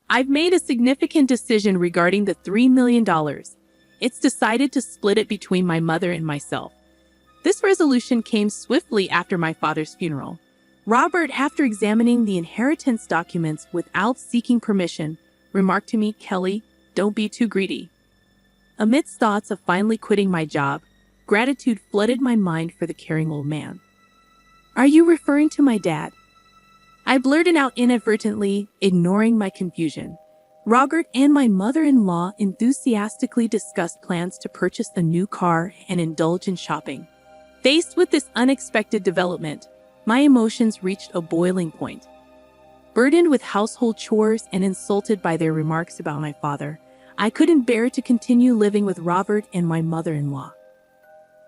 I've made a significant decision regarding the $3 million. It's decided to split it between my mother and myself. This resolution came swiftly after my father's funeral. Robert, after examining the inheritance documents without seeking permission, remarked to me, "Kelly, don't be too greedy." Amidst thoughts of finally quitting my job, gratitude flooded my mind for the caring old man. "Are you referring to my dad?" I blurted out inadvertently, ignoring my confusion. Robert and my mother-in-law enthusiastically discussed plans to purchase a new car and indulge in shopping. Faced with this unexpected development, my emotions reached a boiling point. Burdened with household chores and insulted by their remarks about my father, I couldn't bear to continue living with Robert and my mother-in-law.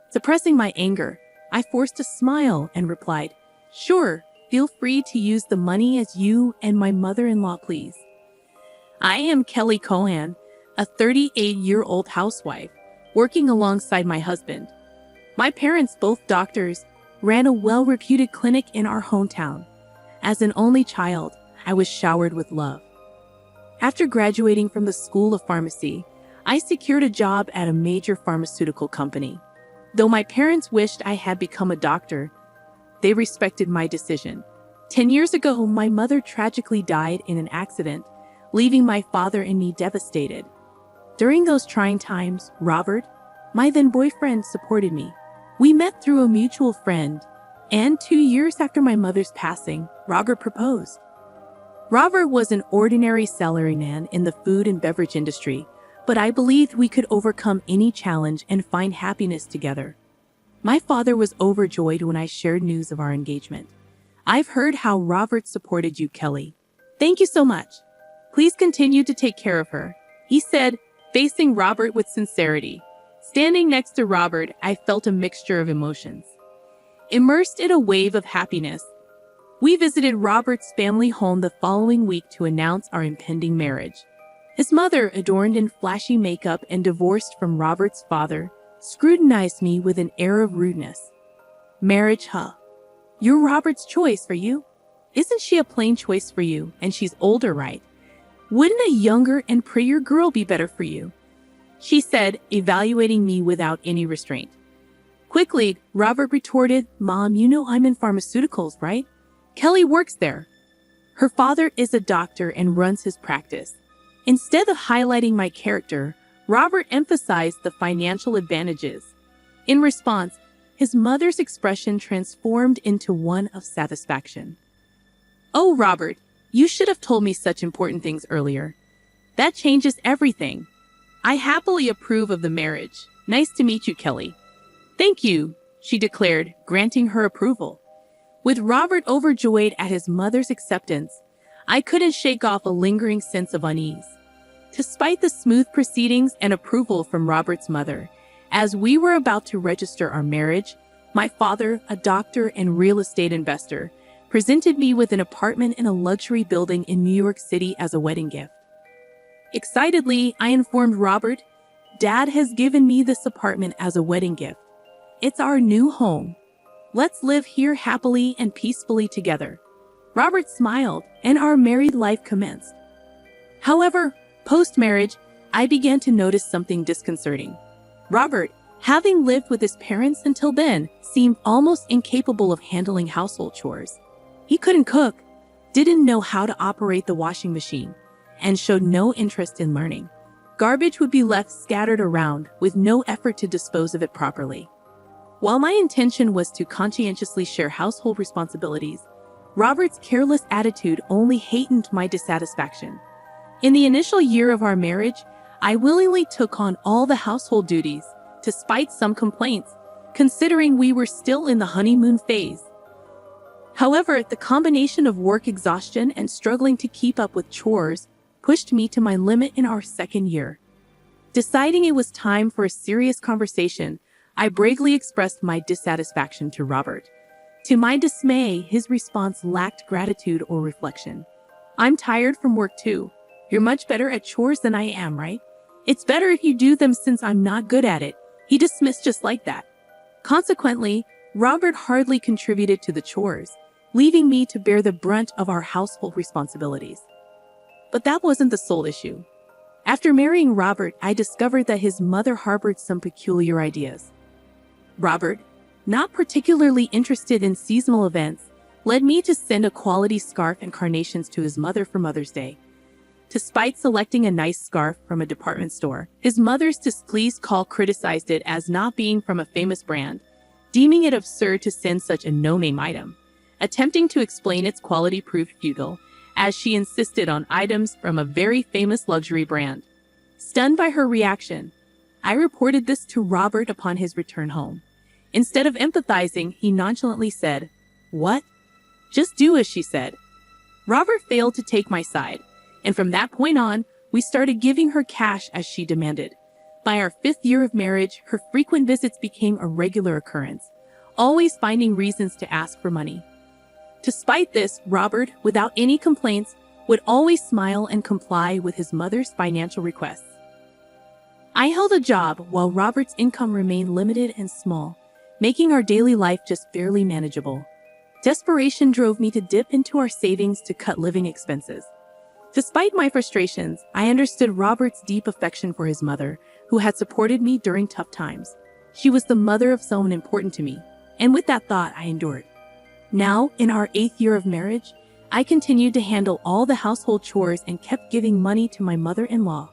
Suppressing my anger, I forced a smile and replied, "Sure, feel free to use the money as you and my mother-in-law please." I am Kelly Cohan, a 38-year-old housewife, working alongside my husband. My parents, both doctors, ran a well-reputed clinic in our hometown. As an only child, I was showered with love. After graduating from the School of Pharmacy, I secured a job at a major pharmaceutical company. Though my parents wished I had become a doctor, they respected my decision. 10 years ago, my mother tragically died in an accident, leaving my father and me devastated. During those trying times, Robert, my then boyfriend, supported me. We met through a mutual friend, and 2 years after my mother's passing, Robert proposed. Robert was an ordinary salaryman in the food and beverage industry, but I believed we could overcome any challenge and find happiness together. My father was overjoyed when I shared news of our engagement. "I've heard how Robert supported you, Kelly. Thank you so much. Please continue to take care of her," he said, facing Robert with sincerity. Standing next to Robert, I felt a mixture of emotions. Immersed in a wave of happiness, we visited Robert's family home the following week to announce our impending marriage. His mother, adorned in flashy makeup and divorced from Robert's father, scrutinized me with an air of rudeness. "Marriage, huh? You're Robert's choice for you? Isn't she a plain choice for you, and she's older, right? Wouldn't a younger and prettier girl be better for you?" she said, evaluating me without any restraint. Quickly, Robert retorted, "Mom, you know I'm in pharmaceuticals, right? Kelly works there. Her father is a doctor and runs his practice." Instead of highlighting my character, Robert emphasized the financial advantages. In response, his mother's expression transformed into one of satisfaction. "Oh, Robert, you should have told me such important things earlier. That changes everything. I happily approve of the marriage. Nice to meet you, Kelly." "Thank you," she declared, granting her approval. With Robert overjoyed at his mother's acceptance, I couldn't shake off a lingering sense of unease. Despite the smooth proceedings and approval from Robert's mother, as we were about to register our marriage, my father, a doctor and real estate investor, presented me with an apartment in a luxury building in New York City as a wedding gift. Excitedly, I informed Robert, "Dad has given me this apartment as a wedding gift. It's our new home. Let's live here happily and peacefully together." Robert smiled, and our married life commenced. However, post-marriage, I began to notice something disconcerting. Robert, having lived with his parents until then, seemed almost incapable of handling household chores. He couldn't cook, didn't know how to operate the washing machine, and showed no interest in learning. Garbage would be left scattered around with no effort to dispose of it properly. While my intention was to conscientiously share household responsibilities, Robert's careless attitude only heightened my dissatisfaction. In the initial year of our marriage, I willingly took on all the household duties, despite some complaints, considering we were still in the honeymoon phase. However, the combination of work exhaustion and struggling to keep up with chores pushed me to my limit in our second year. Deciding it was time for a serious conversation, I bravely expressed my dissatisfaction to Robert. To my dismay, his response lacked gratitude or reflection. "I'm tired from work too. You're much better at chores than I am, right? It's better if you do them since I'm not good at it," he dismissed just like that. Consequently, Robert hardly contributed to the chores, leaving me to bear the brunt of our household responsibilities. But that wasn't the sole issue. After marrying Robert, I discovered that his mother harbored some peculiar ideas. Robert, not particularly interested in seasonal events, led me to send a quality scarf and carnations to his mother for Mother's Day. Despite selecting a nice scarf from a department store, his mother's displeased call criticized it as not being from a famous brand, deeming it absurd to send such a no-name item. Attempting to explain its quality proved futile, as she insisted on items from a very famous luxury brand. Stunned by her reaction, I reported this to Robert upon his return home. Instead of empathizing, he nonchalantly said, "What? Just do as she said." Robert failed to take my side, and from that point on, we started giving her cash as she demanded. By our 5th year of marriage, her frequent visits became a regular occurrence, always finding reasons to ask for money. Despite this, Robert, without any complaints, would always smile and comply with his mother's financial requests. I held a job while Robert's income remained limited and small, making our daily life just barely manageable. Desperation drove me to dip into our savings to cut living expenses. Despite my frustrations, I understood Robert's deep affection for his mother, who had supported me during tough times. She was the mother of someone important to me, and with that thought, I endured. Now, in our 8th year of marriage, I continued to handle all the household chores and kept giving money to my mother-in-law.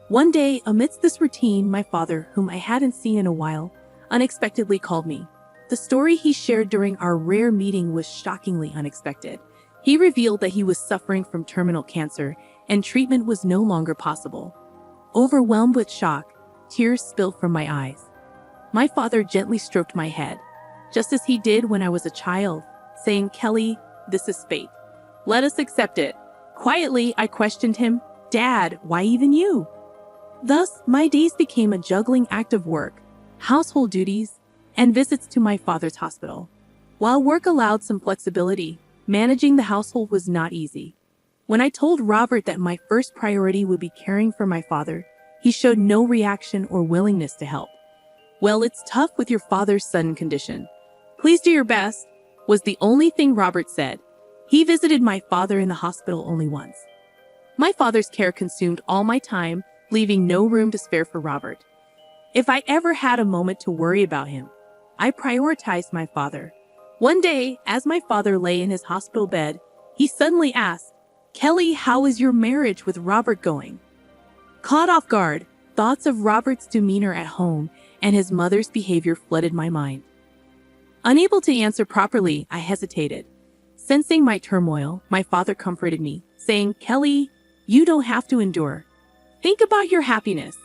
One day, amidst this routine, my father, whom I hadn't seen in a while, unexpectedly called me. The story he shared during our rare meeting was shockingly unexpected. He revealed that he was suffering from terminal cancer and treatment was no longer possible. Overwhelmed with shock, tears spilled from my eyes. My father gently stroked my head, just as he did when I was a child, saying, "Kelly, this is fate. Let us accept it." Quietly, I questioned him, "Dad, why even you?" Thus, my days became a juggling act of work, household duties, and visits to my father's hospital. While work allowed some flexibility, managing the household was not easy. When I told Robert that my first priority would be caring for my father, he showed no reaction or willingness to help. "Well, it's tough with your father's sudden condition. Please do your best," was the only thing Robert said. He visited my father in the hospital only once. My father's care consumed all my time, leaving no room to spare for Robert. If I ever had a moment to worry about him, I prioritized my father. One day, as my father lay in his hospital bed, he suddenly asked, "Kelly, how is your marriage with Robert going?" Caught off guard, thoughts of Robert's demeanor at home and his mother's behavior flooded my mind. Unable to answer properly, I hesitated. Sensing my turmoil, my father comforted me, saying, "Kelly, you don't have to endure. Think about your happiness.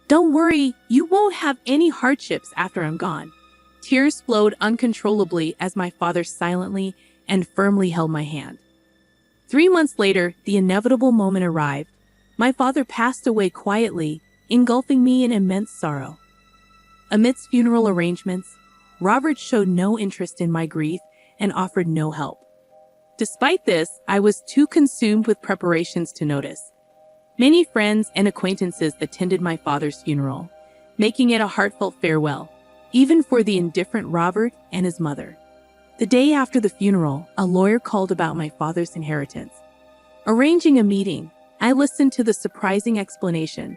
Don't worry, you won't have any hardships after I'm gone." Tears flowed uncontrollably as my father silently and firmly held my hand. 3 months later, the inevitable moment arrived. My father passed away quietly, engulfing me in immense sorrow. Amidst funeral arrangements, Robert showed no interest in my grief and offered no help. Despite this, I was too consumed with preparations to notice. Many friends and acquaintances attended my father's funeral, making it a heartfelt farewell, even for the indifferent Robert and his mother. The day after the funeral, a lawyer called about my father's inheritance. Arranging a meeting, I listened to the surprising explanation.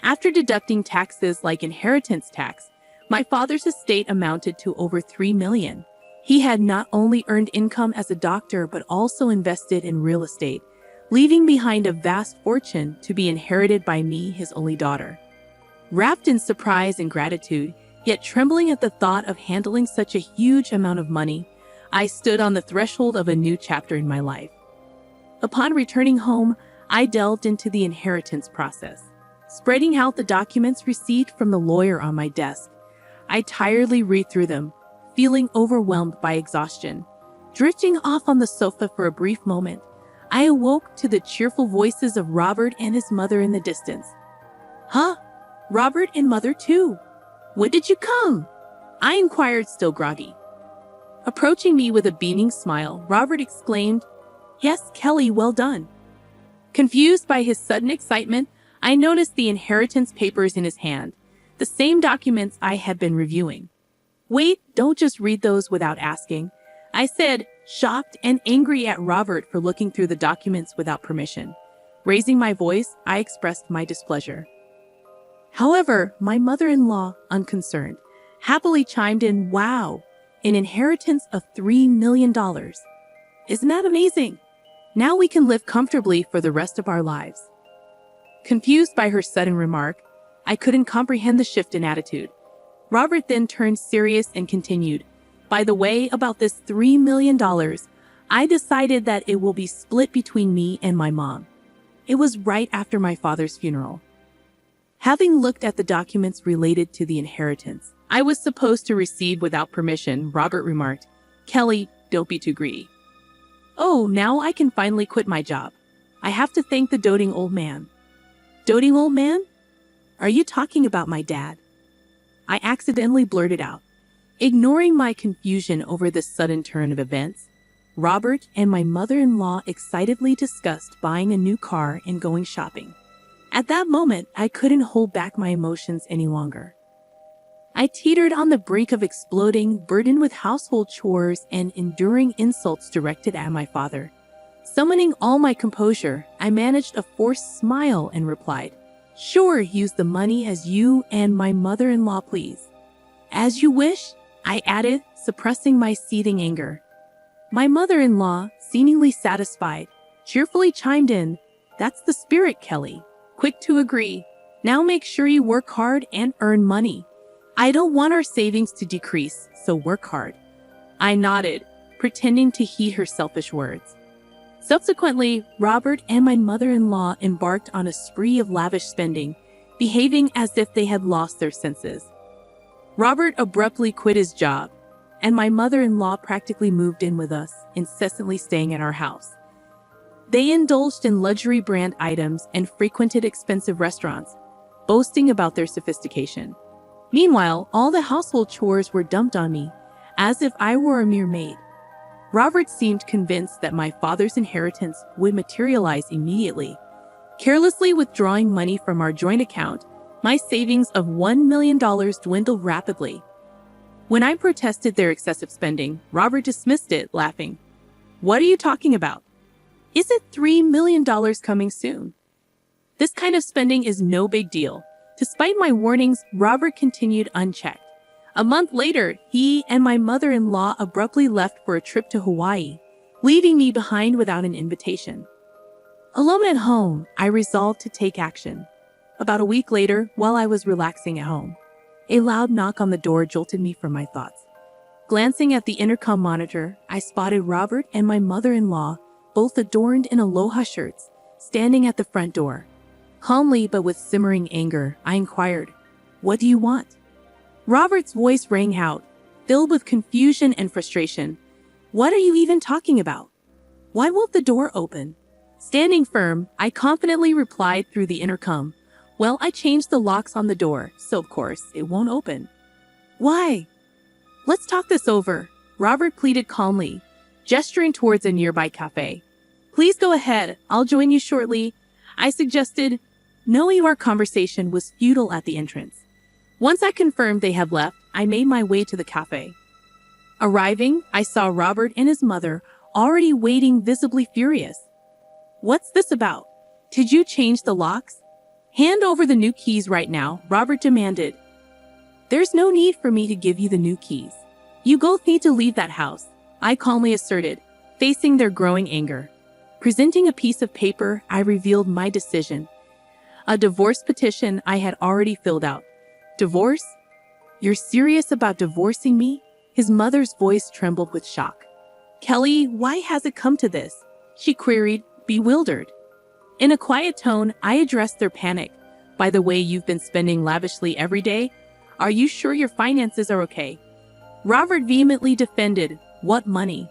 After deducting taxes like inheritance tax, my father's estate amounted to over $3 million. He had not only earned income as a doctor but also invested in real estate, leaving behind a vast fortune to be inherited by me, his only daughter. Wrapped in surprise and gratitude, yet trembling at the thought of handling such a huge amount of money, I stood on the threshold of a new chapter in my life. Upon returning home, I delved into the inheritance process. Spreading out the documents received from the lawyer on my desk, I tiredly read through them, feeling overwhelmed by exhaustion. Drifting off on the sofa for a brief moment, I awoke to the cheerful voices of Robert and his mother in the distance. "Huh? Robert and mother too? When did you come?" I inquired, still groggy. Approaching me with a beaming smile, Robert exclaimed, "Yes, Kelly, well done." Confused by his sudden excitement, I noticed the inheritance papers in his hand, the same documents I had been reviewing. "Wait, don't just read those without asking," I said, shocked and angry at Robert for looking through the documents without permission. Raising my voice, I expressed my displeasure. However, my mother-in-law, unconcerned, happily chimed in, "Wow, an inheritance of $3 million. Isn't that amazing? Now we can live comfortably for the rest of our lives." Confused by her sudden remark, I couldn't comprehend the shift in attitude. Robert then turned serious and continued, "By the way, about this $3 million, I decided that it will be split between me and my mom. It was right after my father's funeral." Having looked at the documents related to the inheritance I was supposed to receive without permission, Robert remarked, "Kelly, don't be too greedy." "Oh, now I can finally quit my job. I have to thank the doting old man." "Doting old man? Are you talking about my dad?" I accidentally blurted out. Ignoring my confusion over this sudden turn of events, Robert and my mother-in-law excitedly discussed buying a new car and going shopping. At that moment, I couldn't hold back my emotions any longer. I teetered on the brink of exploding, burdened with household chores and enduring insults directed at my father. Summoning all my composure, I managed a forced smile and replied, "Sure, use the money as you and my mother-in-law please." "As you wish," I added, suppressing my seething anger. My mother-in-law, seemingly satisfied, cheerfully chimed in, "That's the spirit, Kelly. Quick to agree. Now make sure you work hard and earn money. I don't want our savings to decrease, so work hard." I nodded, pretending to heed her selfish words. Subsequently, Robert and my mother-in-law embarked on a spree of lavish spending, behaving as if they had lost their senses. Robert abruptly quit his job, and my mother-in-law practically moved in with us, incessantly staying at our house. They indulged in luxury brand items and frequented expensive restaurants, boasting about their sophistication. Meanwhile, all the household chores were dumped on me, as if I were a mere maid. Robert seemed convinced that my father's inheritance would materialize immediately. Carelessly withdrawing money from our joint account, my savings of $1 million dwindled rapidly. When I protested their excessive spending, Robert dismissed it, laughing. "What are you talking about? Isn't $3 million coming soon? This kind of spending is no big deal." Despite my warnings, Robert continued unchecked. A month later, he and my mother-in-law abruptly left for a trip to Hawaii, leaving me behind without an invitation. Alone at home, I resolved to take action. About a week later, while I was relaxing at home, a loud knock on the door jolted me from my thoughts. Glancing at the intercom monitor, I spotted Robert and my mother-in-law, both adorned in aloha shirts, standing at the front door. Calmly but with simmering anger, I inquired, "What do you want?" Robert's voice rang out, filled with confusion and frustration. "What are you even talking about? Why won't the door open?" Standing firm, I confidently replied through the intercom, "Well, I changed the locks on the door, so of course it won't open." "Why?" "Let's talk this over," Robert pleaded calmly, gesturing towards a nearby cafe. "Please go ahead, I'll join you shortly," I suggested, knowing our conversation was futile at the entrance. Once I confirmed they had left, I made my way to the cafe. Arriving, I saw Robert and his mother already waiting, visibly furious. "What's this about? Did you change the locks? Hand over the new keys right now," Robert demanded. "There's no need for me to give you the new keys. You both need to leave that house," I calmly asserted, facing their growing anger. Presenting a piece of paper, I revealed my decision. A divorce petition I had already filled out. "Divorce? You're serious about divorcing me?" His mother's voice trembled with shock. "Kelly, why has it come to this?" she queried, bewildered. In a quiet tone, I addressed their panic. "By the way, you've been spending lavishly every day. Are you sure your finances are okay?" Robert vehemently defended, "What money?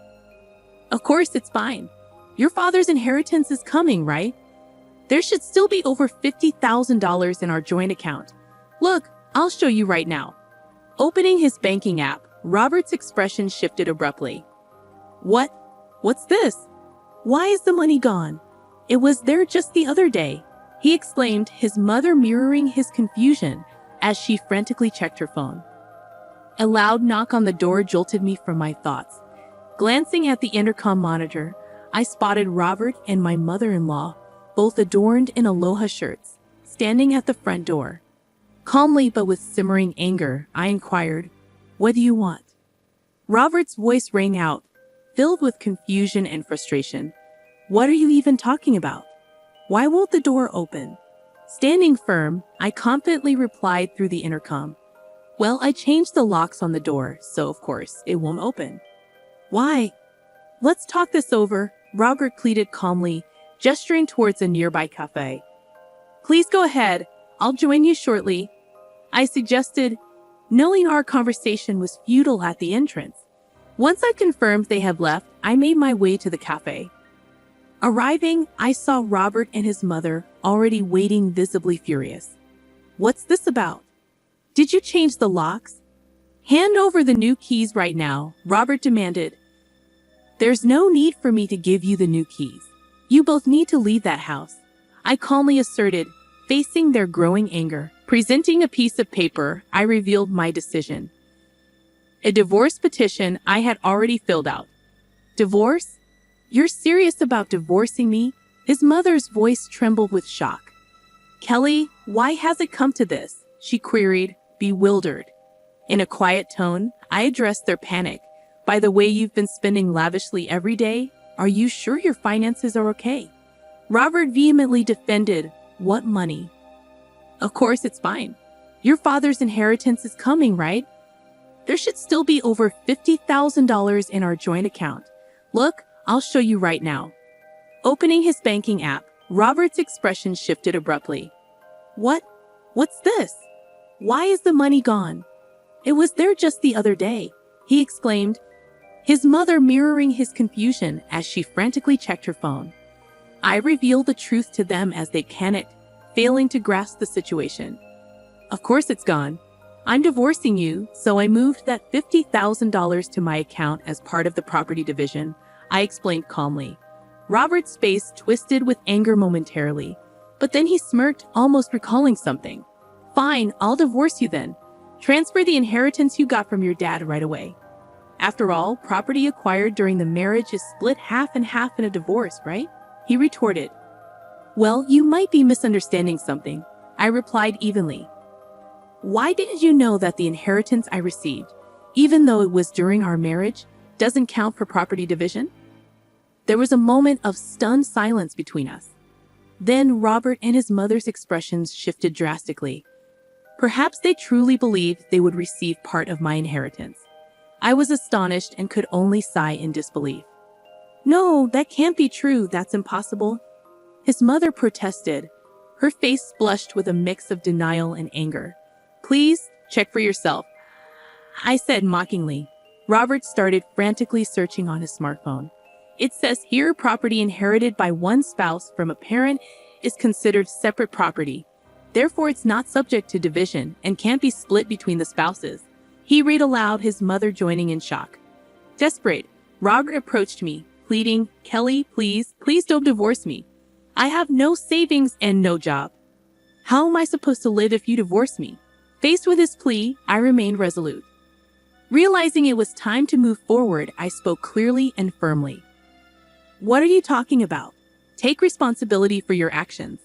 Of course it's fine. Your father's inheritance is coming, right? There should still be over $50,000 in our joint account. Look, I'll show you right now." Opening his banking app, Robert's expression shifted abruptly. "What? What's this? Why is the money gone? It was there just the other day," he exclaimed, his mother mirroring his confusion as she frantically checked her phone. A loud knock on the door jolted me from my thoughts. Glancing at the intercom monitor, I spotted Robert and my mother-in-law, both adorned in aloha shirts, standing at the front door. Calmly but with simmering anger, I inquired, "What do you want?" Robert's voice rang out, filled with confusion and frustration. "What are you even talking about? Why won't the door open?" Standing firm, I confidently replied through the intercom, "Well, I changed the locks on the door, so of course it won't open." "Why?" "Let's talk this over," Robert pleaded calmly, gesturing towards a nearby cafe. "Please go ahead. I'll join you shortly," I suggested, knowing our conversation was futile at the entrance. Once I confirmed they had left, I made my way to the cafe. Arriving, I saw Robert and his mother already waiting, visibly furious. "What's this about? Did you change the locks? Hand over the new keys right now," Robert demanded. "There's no need for me to give you the new keys. You both need to leave that house," I calmly asserted, facing their growing anger. Presenting a piece of paper, I revealed my decision. A divorce petition I had already filled out. "Divorce? You're serious about divorcing me?" His mother's voice trembled with shock. "Kelly, why has it come to this?" she queried, bewildered. In a quiet tone, I addressed their panic. "By the way, you've been spending lavishly every day. Are you sure your finances are okay?" Robert vehemently defended. "What money? Of course it's fine. Your father's inheritance is coming, right? There should still be over $50,000 in our joint account. Look, I'll show you right now." Opening his banking app, Robert's expression shifted abruptly. What's this? Why is the money gone? It was there just the other day," he exclaimed, his mother mirroring his confusion as she frantically checked her phone. I revealed the truth to them as they panicked, failing to grasp the situation. "Of course it's gone. I'm divorcing you, so I moved that $50,000 to my account as part of the property division," I explained calmly. Robert's face twisted with anger momentarily, but then he smirked, almost recalling something. "Fine, I'll divorce you then. Transfer the inheritance you got from your dad right away. After all, property acquired during the marriage is split half and half in a divorce, right?" he retorted. "Well, you might be misunderstanding something," I replied evenly. "Why didn't you know that the inheritance I received, even though it was during our marriage, doesn't count for property division?" There was a moment of stunned silence between us. Then Robert and his mother's expressions shifted drastically. Perhaps they truly believed they would receive part of my inheritance. I was astonished and could only sigh in disbelief. "No, that can't be true. That's impossible," his mother protested, her face flushed with a mix of denial and anger. "Please, check for yourself," I said mockingly. Robert started frantically searching on his smartphone. "It says here property inherited by one spouse from a parent is considered separate property. Therefore, it's not subject to division and can't be split between the spouses," he read aloud, his mother joining in shock. Desperate, Robert approached me, pleading, "Kelly, please don't divorce me. I have no savings and no job. How am I supposed to live if you divorce me?" Faced with his plea, I remained resolute. Realizing it was time to move forward, I spoke clearly and firmly. "What are you talking about? Take responsibility for your actions.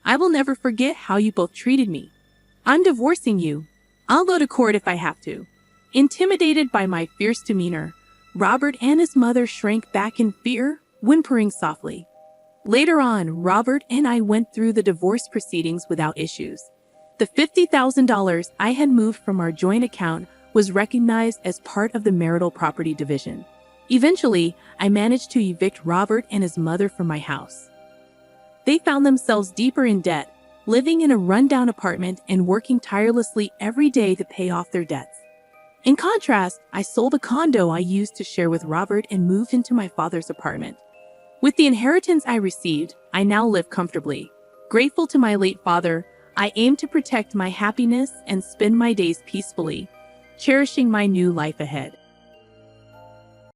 I will never forget how you both treated me. I'm divorcing you. I'll go to court if I have to." Intimidated by my fierce demeanor, Robert and his mother shrank back in fear, whimpering softly. Later on, Robert and I went through the divorce proceedings without issues. The $50,000 I had moved from our joint account was recognized as part of the marital property division. Eventually, I managed to evict Robert and his mother from my house. They found themselves deeper in debt, living in a rundown apartment and working tirelessly every day to pay off their debts. In contrast, I sold a condo I used to share with Robert and moved into my father's apartment. With the inheritance I received, I now live comfortably. Grateful to my late father, I aim to protect my happiness and spend my days peacefully, cherishing my new life ahead.